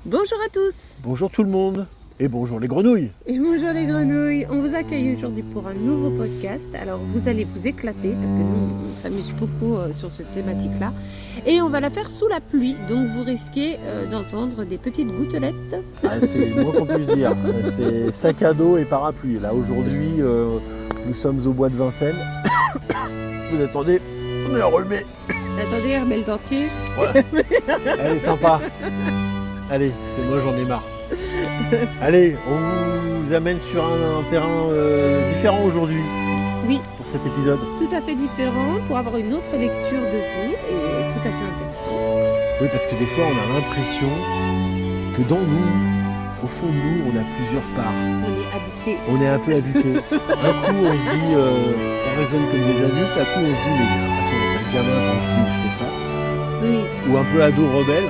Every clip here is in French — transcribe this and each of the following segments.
Bonjour à tous. Bonjour tout le monde et bonjour les grenouilles. Et bonjour les grenouilles. On vous accueille aujourd'hui pour un nouveau podcast. Alors vous allez vous éclater parce que nous on s'amuse beaucoup sur cette thématique-là. Et on va la faire sous la pluie. Donc vous risquez d'entendre des petites gouttelettes. C'est le moins qu'on puisse dire. C'est sac à dos et parapluie. Là aujourd'hui nous sommes au bois de Vincennes. Vous attendez, on est enrhumé. Attendez, remets le dentier. Ouais. Elle est sympa. Allez, c'est moi, j'en ai marre. Allez, on vous amène sur un terrain différent aujourd'hui. Oui. Pour cet épisode. Tout à fait différent, pour avoir une autre lecture de vous et tout à fait intéressant. Oui, parce que des fois, on a l'impression que dans nous, au fond de nous, on a plusieurs parts. On est habité. On est un peu habité. Un coup, on se dit, on raisonne comme des adultes. Un coup, on se dit, mais j'ai l'impression d'être un gamin quand je dis que je fais ça. Oui. Ou un peu ado rebelle.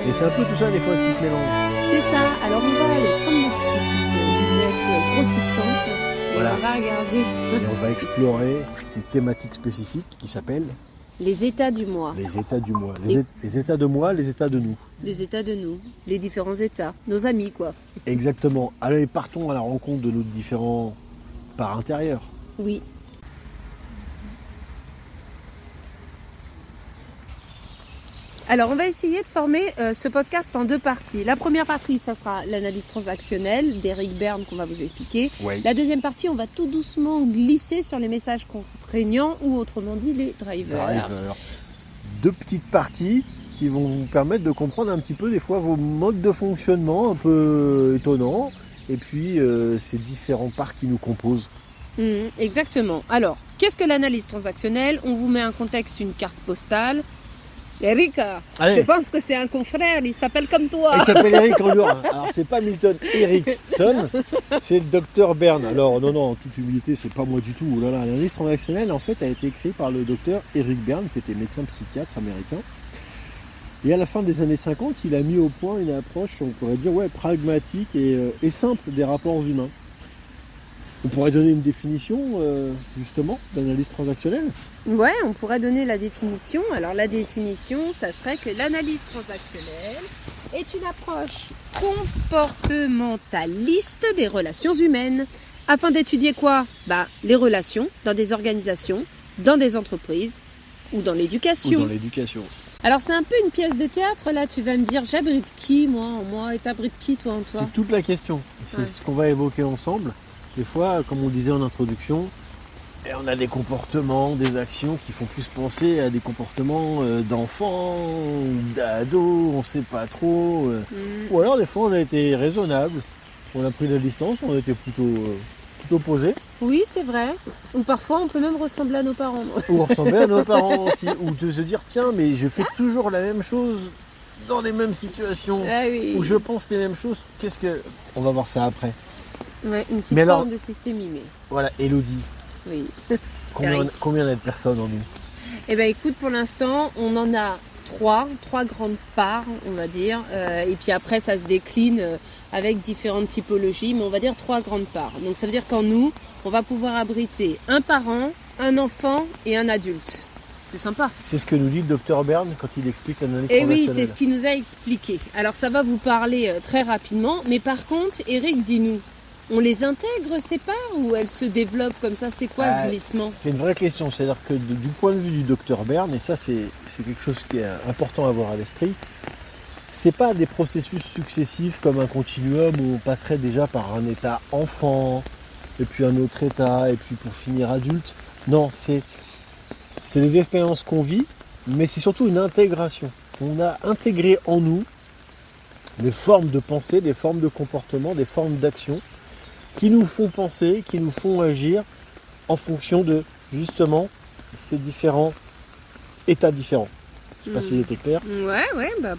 Et c'est un peu tout ça des fois qui se mélange. C'est ça. Alors on va aller prendre notre petite lunette grossissante et Voilà. on va regarder Et on va explorer une thématique spécifique qui s'appelle les états du moi. les états du moi. Les états de moi, les états de nous. Les états de nous, les différents états, nos amis quoi. Exactement. Allez, partons à la rencontre de nos différents parts intérieures. Oui. Alors on va essayer de former ce podcast en deux parties. La première partie, ça sera l'analyse transactionnelle d'Eric Berne qu'on va vous expliquer. Oui. La deuxième partie, on va tout doucement glisser sur les messages contraignants ou autrement dit les drivers. Driver. Deux petites parties qui vont vous permettre de comprendre un petit peu des fois vos modes de fonctionnement un peu étonnants et puis ces différents parts qui nous composent. Exactement. Alors, qu'est-ce que l'analyse transactionnelle? On vous met un contexte, une carte postale. Eric, Allez. je pense que c'est un confrère, il s'appelle comme toi. Il s'appelle Eric Andour. Alors c'est pas Milton Erickson, c'est le docteur Berne. Alors non, en toute humilité, c'est pas moi du tout. Oh là là, l'analyse transactionnelle en fait a été créée par le docteur Eric Berne, qui était médecin psychiatre américain. Et à la fin des années 50, il a mis au point une approche, on pourrait dire, pragmatique et simple des rapports humains. On pourrait donner une définition justement d'analyse transactionnelle. Ouais, on pourrait donner la définition. Alors la définition, ça serait que l'analyse transactionnelle est une approche comportementaliste des relations humaines. Afin d'étudier quoi? Les relations dans des organisations, dans des entreprises ou dans l'éducation. Ou dans l'éducation. Alors c'est un peu une pièce de théâtre là, tu vas me dire j'abrite qui moi et t'abrites qui toi en toi? C'est toute la question. C'est ce qu'on va évoquer ensemble. Des fois, comme on disait en introduction, on a des comportements, des actions qui font plus penser à des comportements d'enfants ou d'ados, on ne sait pas trop. Ou alors des fois on a été raisonnable, on a pris la distance, on a été plutôt posé. Oui, c'est vrai. Ou parfois on peut même ressembler à nos parents. Ou ressembler à nos parents aussi. Ou de se dire tiens mais je fais toujours la même chose dans les mêmes situations. Ah oui. Où je pense les mêmes choses. On va voir ça après. Ouais, une petite forme de systémie. Voilà, Elodie. Oui. Combien on a de personnes en nous? Eh bien écoute, pour l'instant, on en a trois grandes parts, on va dire. Et puis après, ça se décline avec différentes typologies, mais on va dire 3 grandes parts. Donc ça veut dire qu'en nous, on va pouvoir abriter un parent, un enfant et un adulte. C'est sympa. C'est ce que nous dit le docteur Berne quand il explique l'analyse Et transactionnelle. oui, c'est ce qu'il nous a expliqué. Alors ça va vous parler très rapidement, mais par contre, Eric, dis-nous, on les intègre ces parts ou elles se développent comme ça? C'est quoi ce glissement? C'est une vraie question. C'est-à-dire que du point de vue du docteur Berne, et ça c'est quelque chose qui est important à avoir à l'esprit, c'est pas des processus successifs comme un continuum où on passerait déjà par un état enfant, et puis un autre état, et puis pour finir adulte. Non, c'est des expériences qu'on vit, mais c'est surtout une intégration. On a intégré en nous des formes de pensée, des formes de comportement, des formes d'action qui nous font penser, qui nous font agir en fonction de, justement, ces différents états différents. Je ne sais pas si j'étais clair. Ouais,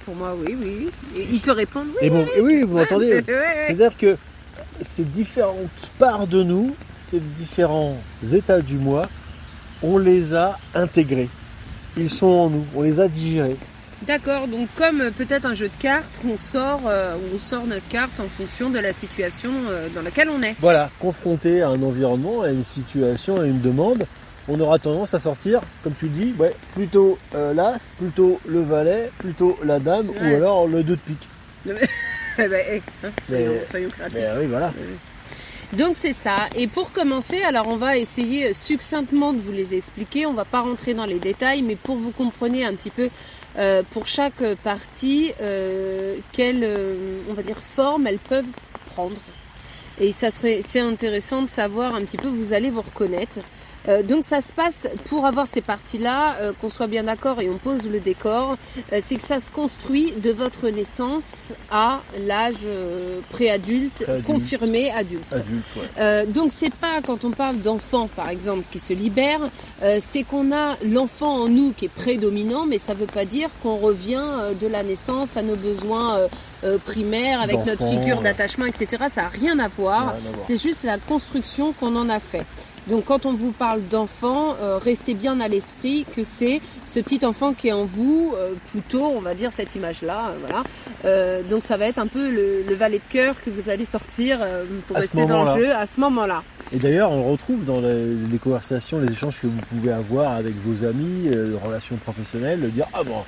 pour moi, oui. Et ils te répondent oui. Et oui, vous m'entendez. Ouais. C'est-à-dire que ces différentes parts de nous, ces différents états du moi, on les a intégrés. Ils sont en nous, on les a digérés. D'accord, donc comme peut-être un jeu de cartes, on sort notre carte en fonction de la situation dans laquelle on est. Voilà, confronté à un environnement, à une situation, à une demande, on aura tendance à sortir, comme tu le dis, plutôt l'as, plutôt le valet, plutôt la dame, ou alors le 2 de pique. Soyons créatifs. Oui, voilà. Donc c'est ça. Et pour commencer, alors on va essayer succinctement de vous les expliquer. On va pas rentrer dans les détails, mais pour vous compreniez un petit peu pour chaque partie quelle on va dire forme elles peuvent prendre. Et c'est intéressant de savoir un petit peu, vous allez vous reconnaître. Donc ça se passe, pour avoir ces parties-là, qu'on soit bien d'accord et on pose le décor, c'est que ça se construit de votre naissance à l'âge préadulte, confirmé adulte. Donc c'est pas quand on parle d'enfant par exemple qui se libère, c'est qu'on a l'enfant en nous qui est prédominant, mais ça veut pas dire qu'on revient de la naissance à nos besoins primaires avec notre figure d'attachement, etc. Ça n'a rien à voir, c'est juste la construction qu'on en a fait. Donc quand on vous parle d'enfant, restez bien à l'esprit que c'est ce petit enfant qui est en vous, plutôt on va dire cette image-là, voilà. Donc ça va être un peu le valet de cœur que vous allez sortir pour rester dans le jeu à ce moment-là. Et d'ailleurs on le retrouve dans les conversations, les échanges que vous pouvez avoir avec vos amis, relations professionnelles, de dire ah bon,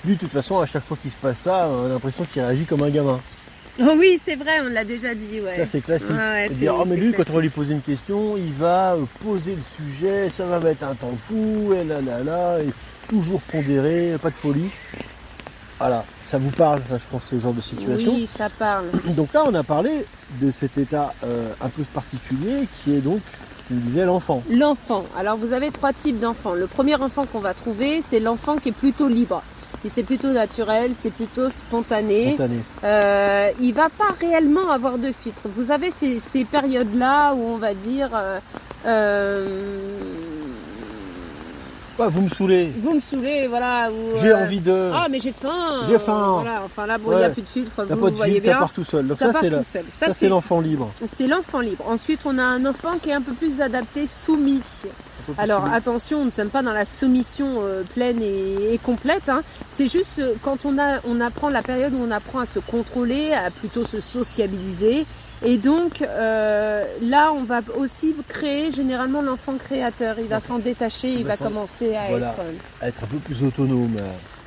lui de toute façon à chaque fois qu'il se passe ça, on a l'impression qu'il réagit comme un gamin. Oh oui, c'est vrai, on l'a déjà dit. Ouais. Ça, c'est classique. Dire, mais lui, classique. Quand on va lui poser une question, il va poser le sujet, ça va mettre un temps fou, et et toujours pondéré, pas de folie. Voilà, ça vous parle, je pense, ce genre de situation. Oui, ça parle. Donc là, on a parlé de cet état un peu particulier qui est donc, comme disait, l'enfant. L'enfant. Alors, vous avez 3 types d'enfants. Le premier enfant qu'on va trouver, c'est l'enfant qui est plutôt libre. Puis c'est plutôt naturel, c'est plutôt spontané. Il va pas réellement avoir de filtre. Vous avez ces périodes-là où on va dire... vous me saoulez. Vous me saoulez, voilà. J'ai envie de... Ah, mais j'ai faim. J'ai faim. Voilà, enfin là, bon, il n'y a plus de filtre, vous voyez bien. Ça part tout seul. Donc ça c'est l'enfant libre. C'est l'enfant libre. Ensuite, on a un enfant qui est un peu plus adapté, soumis. Alors attention, nous ne sommes pas dans la soumission pleine et complète. Hein. C'est juste quand on apprend la période où on apprend à se contrôler, à plutôt se sociabiliser. Et donc là, on va aussi créer généralement l'enfant créateur. Il va s'en détacher, il va commencer à être un peu plus autonome.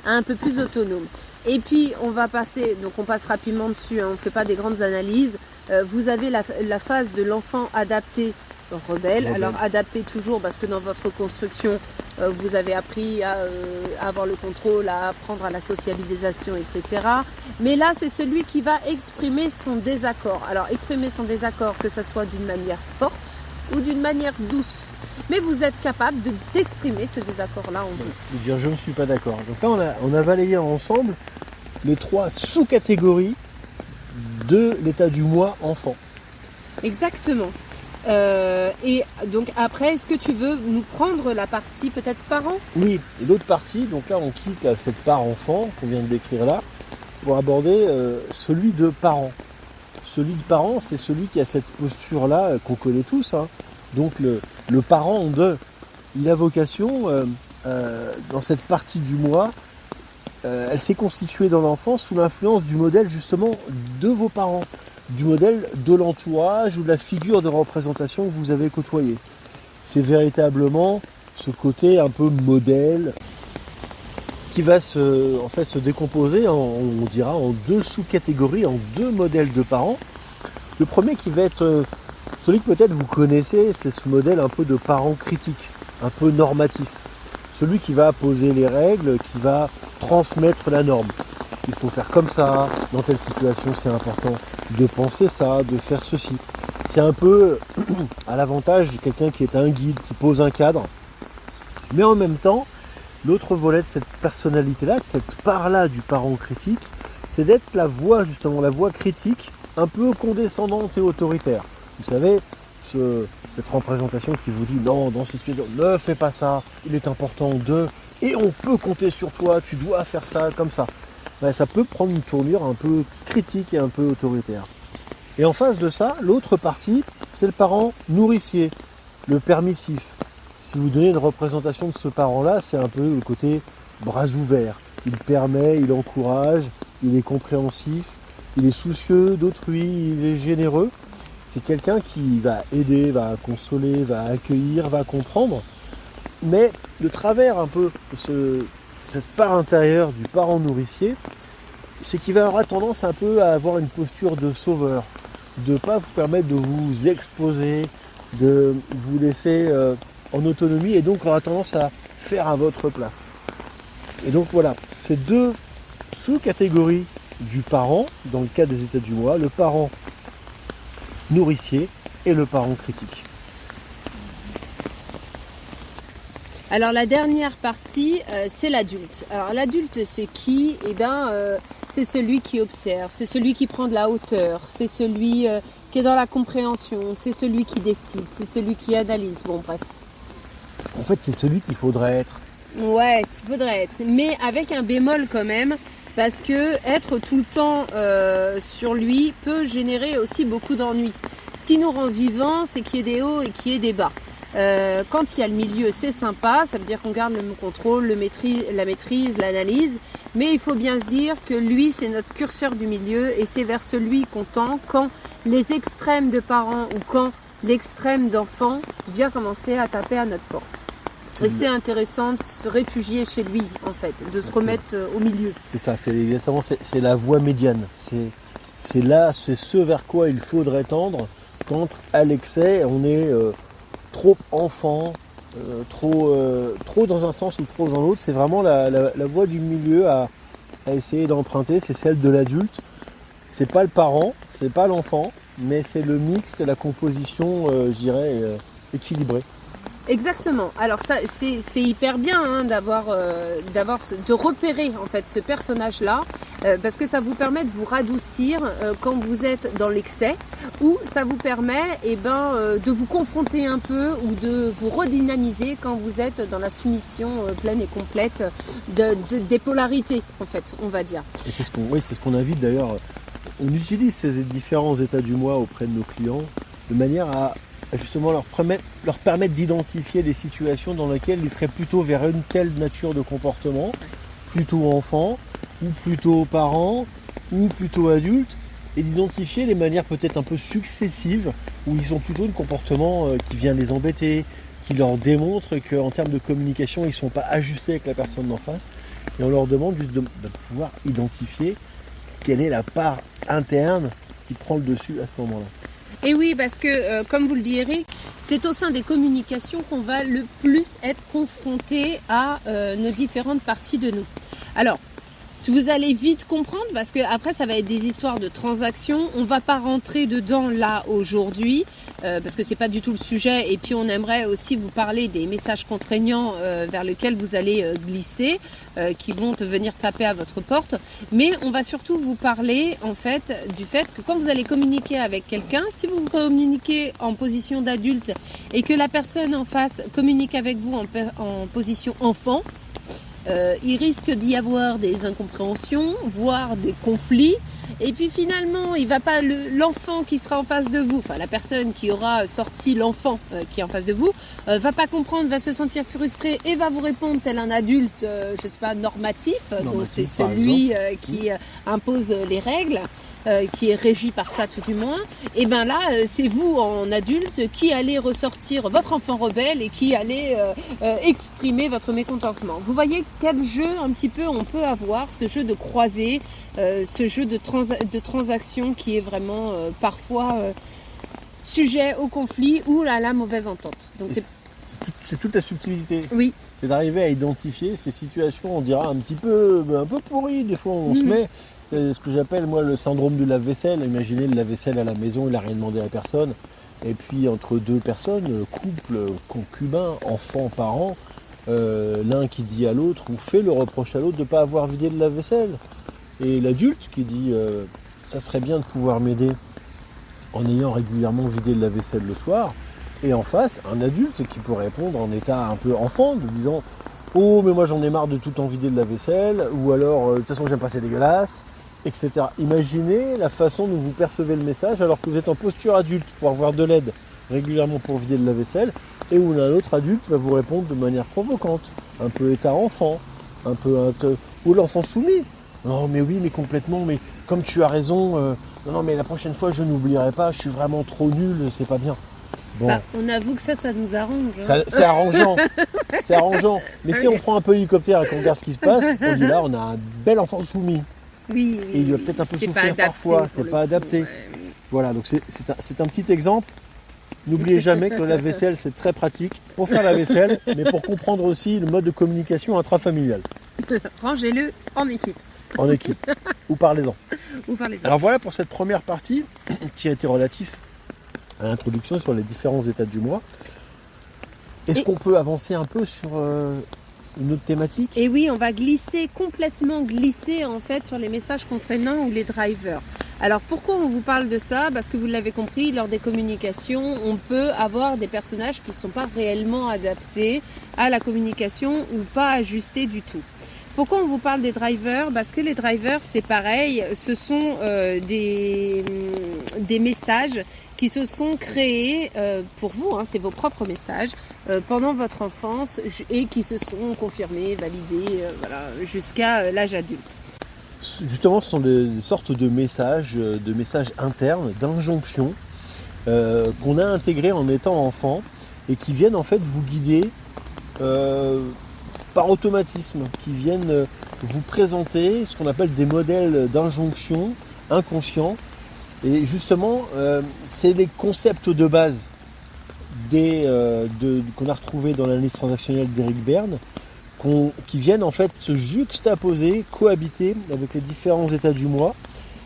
Un peu plus autonome. Et puis on va passer, donc on passe rapidement dessus, hein, on ne fait pas des grandes analyses. Vous avez la phase de l'enfant adapté. Rebelle. Alors adapté toujours parce que dans votre construction vous avez appris à avoir le contrôle, à apprendre à la sociabilisation, etc. Mais là c'est celui qui va exprimer son désaccord. Alors exprimer son désaccord, que ce soit d'une manière forte ou d'une manière douce. Mais vous êtes capable d'exprimer ce désaccord-là en vous. De dire je ne suis pas d'accord. Donc là on a balayé ensemble les 3 sous-catégories de l'état du moi enfant. Exactement. Et donc après, est-ce que tu veux nous prendre la partie peut-être parent ? Oui, et l'autre partie, donc là on quitte cette part enfant qu'on vient de décrire là, pour aborder celui de parent. Celui de parent, c'est celui qui a cette posture-là qu'on connaît tous. Hein. Donc le parent il a vocation, dans cette partie du moi, elle s'est constituée dans l'enfance sous l'influence du modèle justement de vos parents. Du modèle de l'entourage ou de la figure de représentation que vous avez côtoyée. C'est véritablement ce côté un peu modèle qui va se décomposer on dira en 2 sous-catégories, en 2 modèles de parents. Le premier qui va être celui que peut-être vous connaissez, c'est ce modèle un peu de parent critique, un peu normatif. Celui qui va poser les règles, qui va transmettre la norme. Il faut faire comme ça, dans telle situation c'est important de penser ça, de faire ceci. C'est un peu à l'avantage de quelqu'un qui est un guide, qui pose un cadre. Mais en même temps, l'autre volet de cette personnalité-là, de cette part-là du parent critique, c'est d'être la voix, justement, la voix critique, un peu condescendante et autoritaire. Vous savez, cette représentation qui vous dit non, dans cette situation, ne fais pas ça, il est important et on peut compter sur toi, tu dois faire ça comme ça. Ça peut prendre une tournure un peu critique et un peu autoritaire. Et en face de ça, l'autre partie, c'est le parent nourricier, le permissif. Si vous donnez une représentation de ce parent-là, c'est un peu le côté bras ouverts. Il permet, il encourage, il est compréhensif, il est soucieux d'autrui, il est généreux. C'est quelqu'un qui va aider, va consoler, va accueillir, va comprendre. Mais le travers un peu de cette part intérieure du parent nourricier, c'est qu'il va avoir tendance un peu à avoir une posture de sauveur, de ne pas vous permettre de vous exposer, de vous laisser en autonomie et donc aura tendance à faire à votre place. Et donc voilà, ces deux sous-catégories du parent, dans le cas des états du mois, le parent nourricier et le parent critique. Alors la dernière partie, c'est l'adulte. Alors l'adulte, c'est qui? C'est celui qui observe, c'est celui qui prend de la hauteur, c'est celui qui est dans la compréhension, c'est celui qui décide, c'est celui qui analyse. Bon, bref. En fait, c'est celui qu'il faudrait être. Ouais, il faudrait être, mais avec un bémol quand même, parce que être tout le temps sur lui peut générer aussi beaucoup d'ennuis. Ce qui nous rend vivants, c'est qu'il y ait des hauts et qu'il y ait des bas. Quand il y a le milieu, c'est sympa, ça veut dire qu'on garde le contrôle, la maîtrise, l'analyse, mais il faut bien se dire que lui, c'est notre curseur du milieu et c'est vers celui qu'on tend quand les extrêmes de parents ou quand l'extrême d'enfant vient commencer à taper à notre porte. Et c'est intéressant de se réfugier chez lui, en fait, de se remettre au milieu. C'est ça, c'est exactement, c'est la voie médiane. C'est là, c'est ce vers quoi il faudrait tendre quand à l'excès on est trop enfant, trop dans un sens ou trop dans l'autre. C'est vraiment la voie du milieu à essayer d'emprunter, c'est celle de l'adulte. C'est pas le parent, c'est pas l'enfant, mais c'est le mixte, la composition, je dirais, équilibrée. Exactement. Alors ça, c'est hyper bien de repérer en fait ce personnage-là, parce que ça vous permet de vous radoucir quand vous êtes dans l'excès, ou ça vous permet de vous confronter un peu ou de vous redynamiser quand vous êtes dans la soumission pleine et complète des polarités en fait, on va dire. Et c'est ce qu'on invite d'ailleurs. On utilise ces différents états du moi auprès de nos clients de manière à justement leur permettre d'identifier les situations dans lesquelles ils seraient plutôt vers une telle nature de comportement, plutôt enfant, ou plutôt parent, ou plutôt adulte, et d'identifier les manières peut-être un peu successives où ils ont plutôt un comportement qui vient les embêter, qui leur démontre qu'en termes de communication ils ne sont pas ajustés avec la personne d'en face, et on leur demande juste de pouvoir identifier quelle est la part interne qui prend le dessus à ce moment-là. Et oui, parce que, comme vous le dit Eric, c'est au sein des communications qu'on va le plus être confronté à nos différentes parties de nous. Alors, si vous allez vite comprendre, parce que après ça va être des histoires de transactions, on va pas rentrer dedans là aujourd'hui, parce que c'est pas du tout le sujet, et puis on aimerait aussi vous parler des messages contraignants vers lesquels vous allez glisser, qui vont venir taper à votre porte, mais on va surtout vous parler en fait du fait que quand vous allez communiquer avec quelqu'un, si vous communiquez en position d'adulte et que la personne en face communique avec vous en position enfant, il risque d'y avoir des incompréhensions, voire des conflits. Et puis finalement, il va pas l'enfant qui sera en face de vous, enfin la personne qui aura sorti l'enfant qui est en face de vous, va pas comprendre, va se sentir frustré et va vous répondre tel un adulte, je sais pas, normatif. Donc c'est celui qui impose les règles. Qui est régi par ça tout du moins, et bien là c'est vous en adulte qui allez ressortir votre enfant rebelle et qui allez exprimer votre mécontentement. Vous voyez quel jeu un petit peu on peut avoir, ce jeu de croisée, ce jeu de transaction qui est vraiment parfois sujet au conflit ou à la mauvaise entente. Donc c'est toute la subtilité. Oui. C'est d'arriver à identifier ces situations, on dira un peu pourries, des fois on se met ce que j'appelle moi le syndrome du lave-vaisselle. Imaginez le lave-vaisselle à la maison, il n'a rien demandé à personne. Et puis entre deux personnes, couple, concubin, enfant, parent, l'un qui dit à l'autre ou fait le reproche à l'autre de ne pas avoir vidé le lave-vaisselle. Et l'adulte qui dit ça serait bien de pouvoir m'aider en ayant régulièrement vidé le lave-vaisselle le soir. Et en face, un adulte qui peut répondre en état un peu enfant, de disant oh mais moi j'en ai marre de tout le temps vider le lave-vaisselle, ou alors de toute façon j'aime pas, c'est dégueulasse, etc. Imaginez la façon dont vous percevez le message alors que vous êtes en posture adulte pour avoir de l'aide régulièrement pour vider le lave-vaisselle, et où un autre adulte va vous répondre de manière provocante, un peu état enfant, ou l'enfant soumis. Non mais oui, mais complètement, mais comme tu as raison, non mais la prochaine fois je n'oublierai pas, je suis vraiment trop nul, c'est pas bien. Bon. Bah, on avoue que ça nous arrange. C'est arrangeant, Mais si on prend un peu l'hélicoptère et qu'on regarde ce qui se passe, on dit là on a un bel enfant soumis. Oui. Et il va peut-être un peu C'est pas souffrir adapté parfois, pour c'est le pas coup, adapté. ouais. Voilà, donc c'est un petit exemple. N'oubliez jamais que le lave-vaisselle, c'est très pratique pour faire la vaisselle, mais pour comprendre aussi le mode de communication intrafamilial, Rangez-le en équipe. en équipe, ou parlez-en. Ou parlez-en. Alors voilà pour cette première partie qui a été relative à l'introduction sur les différents états du mois. Est-ce qu'on peut avancer un peu sur une autre thématique? Et oui, on va complètement glisser en fait sur les messages contraignants ou les drivers. Alors pourquoi on vous parle de ça? Parce que vous l'avez compris, lors des communications, on peut avoir des personnages qui ne sont pas réellement adaptés à la communication ou pas ajustés du tout. Pourquoi on vous parle des drivers? Parce que les drivers, c'est pareil, ce sont des messages qui se sont créés pour vous, hein, c'est vos propres messages, pendant votre enfance et qui se sont confirmés, validés, jusqu'à l'âge adulte. Justement, ce sont des sortes de messages internes, d'injonctions qu'on a intégrés en étant enfant et qui viennent en fait vous guider par automatisme, qui viennent vous présenter ce qu'on appelle des modèles d'injonction inconscients. Et justement, c'est les concepts de base qu'on a retrouvés dans l'analyse transactionnelle d'Eric Berne, qui viennent en fait se juxtaposer, cohabiter avec les différents états du moi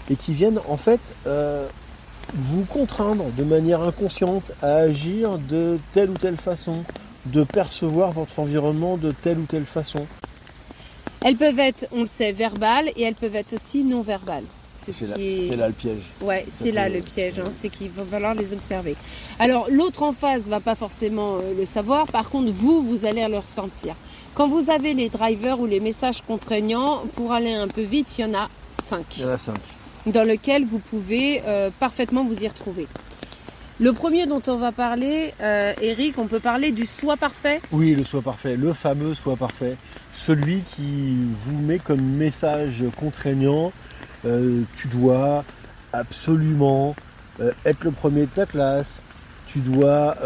et qui viennent en fait vous contraindre de manière inconsciente à agir de telle ou telle façon, de percevoir votre environnement de telle ou telle façon. Elles peuvent être, on le sait, verbales et elles peuvent être aussi non verbales. C'est là le piège. Ouais, c'est là le piège, hein, c'est qu'il va falloir les observer. Alors l'autre en face va pas forcément le savoir, par contre vous allez le ressentir. Quand vous avez les drivers ou les messages contraignants, pour aller un peu vite, il y en a 5. Il y en a 5. Dans lesquels vous pouvez parfaitement vous y retrouver. Le premier dont on va parler, Eric, on peut parler du soi parfait. Oui, le soi parfait, le fameux soi parfait. Celui qui vous met comme message contraignant, tu dois absolument être le premier de ta classe, tu dois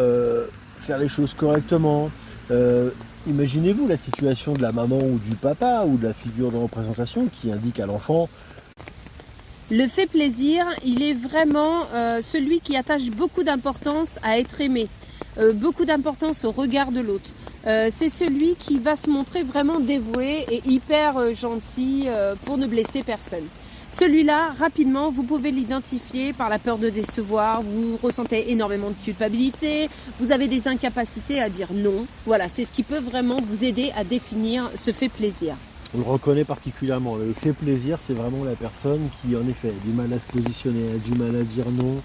faire les choses correctement. Imaginez-vous la situation de la maman ou du papa ou de la figure de représentation qui indique à l'enfant. Le fait plaisir, il est vraiment celui qui attache beaucoup d'importance à être aimé, beaucoup d'importance au regard de l'autre. C'est celui qui va se montrer vraiment dévoué et hyper gentil pour ne blesser personne. Celui-là, rapidement, vous pouvez l'identifier par la peur de décevoir, vous ressentez énormément de culpabilité, vous avez des incapacités à dire non. Voilà, c'est ce qui peut vraiment vous aider à définir ce fait plaisir. On le reconnaît particulièrement. Le fait plaisir, c'est vraiment la personne qui, en effet, a du mal à se positionner, a du mal à dire non,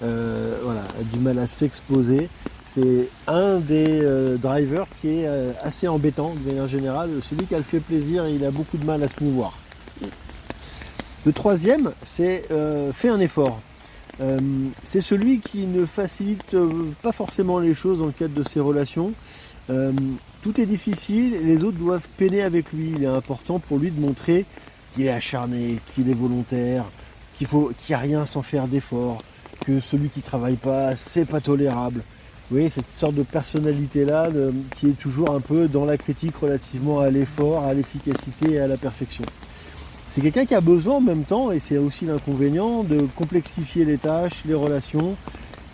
a du mal à s'exposer. C'est un des drivers qui est assez embêtant de manière générale. Celui qui a le fait plaisir, il a beaucoup de mal à se mouvoir. Le troisième, c'est fait un effort. C'est celui qui ne facilite pas forcément les choses dans le cadre de ses relations. Tout est difficile et les autres doivent peiner avec lui. Il est important pour lui de montrer qu'il est acharné, qu'il est volontaire, qu'il n'y a rien sans faire d'effort, que celui qui ne travaille pas, c'est pas tolérable. Vous voyez, cette sorte de personnalité-là qui est toujours un peu dans la critique relativement à l'effort, à l'efficacité et à la perfection. C'est quelqu'un qui a besoin en même temps, et c'est aussi l'inconvénient, de complexifier les tâches, les relations.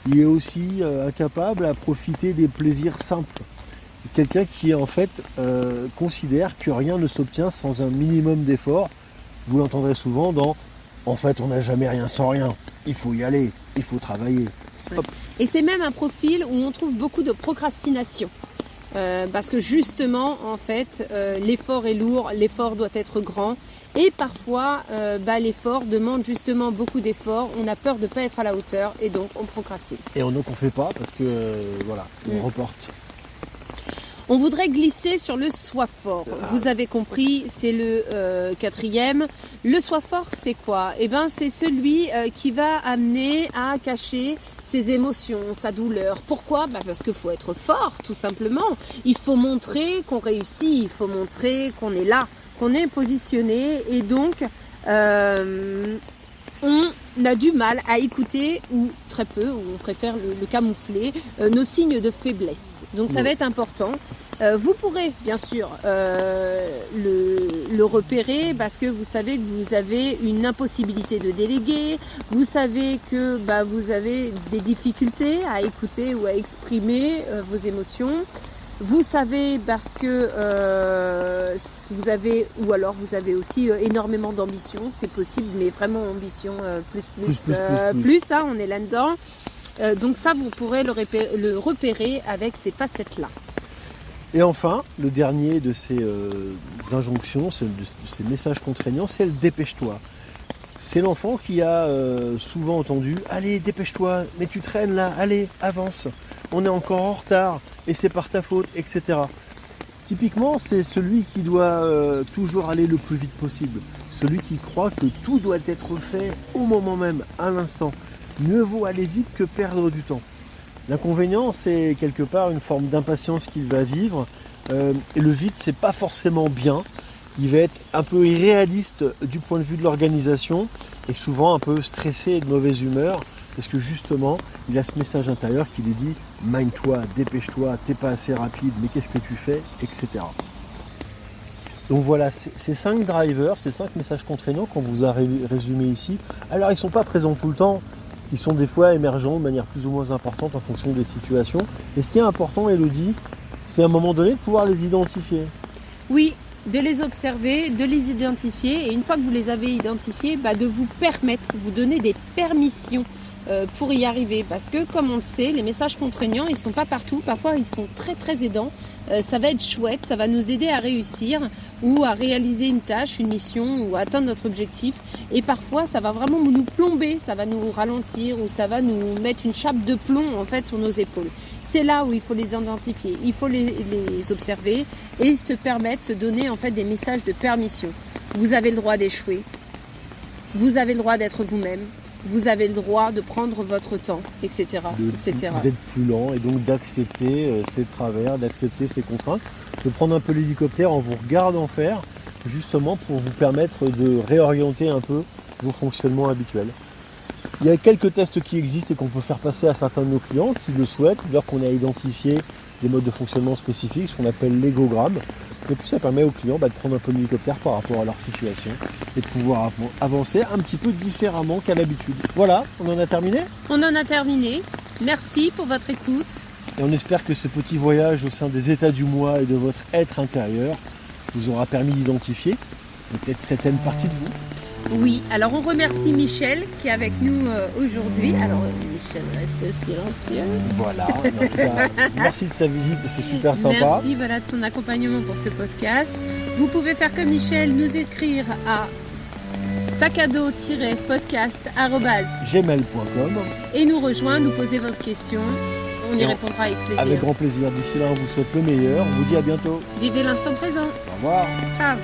Il est aussi incapable à profiter des plaisirs simples. Quelqu'un qui en fait considère que rien ne s'obtient sans un minimum d'effort. Vous l'entendrez souvent dans « en fait on n'a jamais rien sans rien, il faut y aller, il faut travailler ». Ouais. Et c'est même un profil où on trouve beaucoup de procrastination. Parce que justement, en fait, l'effort est lourd, l'effort doit être grand. Et parfois, l'effort demande justement beaucoup d'efforts. On a peur de ne pas être à la hauteur et donc on procrastine. Et donc on ne fait pas parce que, on reporte. On voudrait glisser sur le soi fort. Vous avez compris, c'est le quatrième. Le soi fort, c'est quoi? C'est celui qui va amener à cacher ses émotions, sa douleur. Pourquoi? Parce qu'il faut être fort, tout simplement. Il faut montrer qu'on réussit, il faut montrer qu'on est là, qu'on est positionné. Et donc, on a du mal à écouter, ou très peu, ou on préfère le camoufler, nos signes de faiblesse. Donc ça va être important. Vous pourrez bien sûr le repérer parce que vous savez que vous avez une impossibilité de déléguer, vous savez que vous avez des difficultés à écouter ou à exprimer vos émotions. Vous savez parce que vous avez, ou alors vous avez aussi énormément d'ambition, c'est possible, mais vraiment ambition plus, hein, on est là-dedans. Donc ça, vous pourrez le repérer avec ces facettes-là. Et enfin, le dernier de ces injonctions, de ces messages contraignants, c'est le dépêche-toi. C'est l'enfant qui a souvent entendu « Allez, dépêche-toi, mais tu traînes là, allez, avance, on est encore en retard, et c'est par ta faute, etc. » Typiquement, c'est celui qui doit toujours aller le plus vite possible. Celui qui croit que tout doit être fait au moment même, à l'instant. Mieux vaut aller vite que perdre du temps. L'inconvénient, c'est quelque part une forme d'impatience qu'il va vivre. Et le vite, c'est pas forcément bien. Il va être un peu irréaliste du point de vue de l'organisation et souvent un peu stressé et de mauvaise humeur parce que justement, il a ce message intérieur qui lui dit « Mind-toi, dépêche-toi, t'es pas assez rapide, mais qu'est-ce que tu fais ?» etc. Donc voilà, ces 5 drivers, ces 5 messages contraignants qu'on vous a résumés ici. Alors ils ne sont pas présents tout le temps. Ils sont des fois émergents de manière plus ou moins importante en fonction des situations. Et ce qui est important, Elodie, c'est à un moment donné de pouvoir les identifier. Oui, de les observer, de les identifier. Et une fois que vous les avez identifiés, de vous permettre, vous donner des permissions pour y arriver. Parce que, comme on le sait, les messages contraignants, ils ne sont pas partout. Parfois, ils sont très très aidants. Ça va être chouette, ça va nous aider à réussir ou à réaliser une tâche, une mission ou à atteindre notre objectif. Et parfois, ça va vraiment nous plomber, ça va nous ralentir ou ça va nous mettre une chape de plomb en fait sur nos épaules. C'est là où il faut les identifier, il faut les observer et se permettre, se donner en fait des messages de permission. Vous avez le droit d'échouer, vous avez le droit d'être vous-même. Vous avez le droit de prendre votre temps, etc. D'être plus lent et donc d'accepter ses travers, d'accepter ses contraintes, de prendre un peu l'hélicoptère en vous regardant faire, justement pour vous permettre de réorienter un peu vos fonctionnements habituels. Il y a quelques tests qui existent et qu'on peut faire passer à certains de nos clients qui le souhaitent, alors qu'on a identifié des modes de fonctionnement spécifiques, ce qu'on appelle l'égogramme. Et puis ça permet aux clients de prendre un peu l'hélicoptère par rapport à leur situation et de pouvoir avancer un petit peu différemment qu'à l'habitude. Voilà, on en a terminé ? On en a terminé. Merci pour votre écoute. Et on espère que ce petit voyage au sein des états du moi et de votre être intérieur vous aura permis d'identifier peut-être certaines parties de vous. Oui, alors on remercie Michel qui est avec nous aujourd'hui. Alors Michel reste silencieux. Voilà, en tout cas, merci de sa visite, c'est super sympa. Merci de son accompagnement pour ce podcast. Vous pouvez faire comme Michel, nous écrire à sacado-podcast@gmail.com et nous rejoindre, nous poser vos questions. On y répondra avec plaisir. Avec grand plaisir. D'ici là, on vous souhaite le meilleur. On vous dit à bientôt. Vivez l'instant présent. Au revoir. Ciao.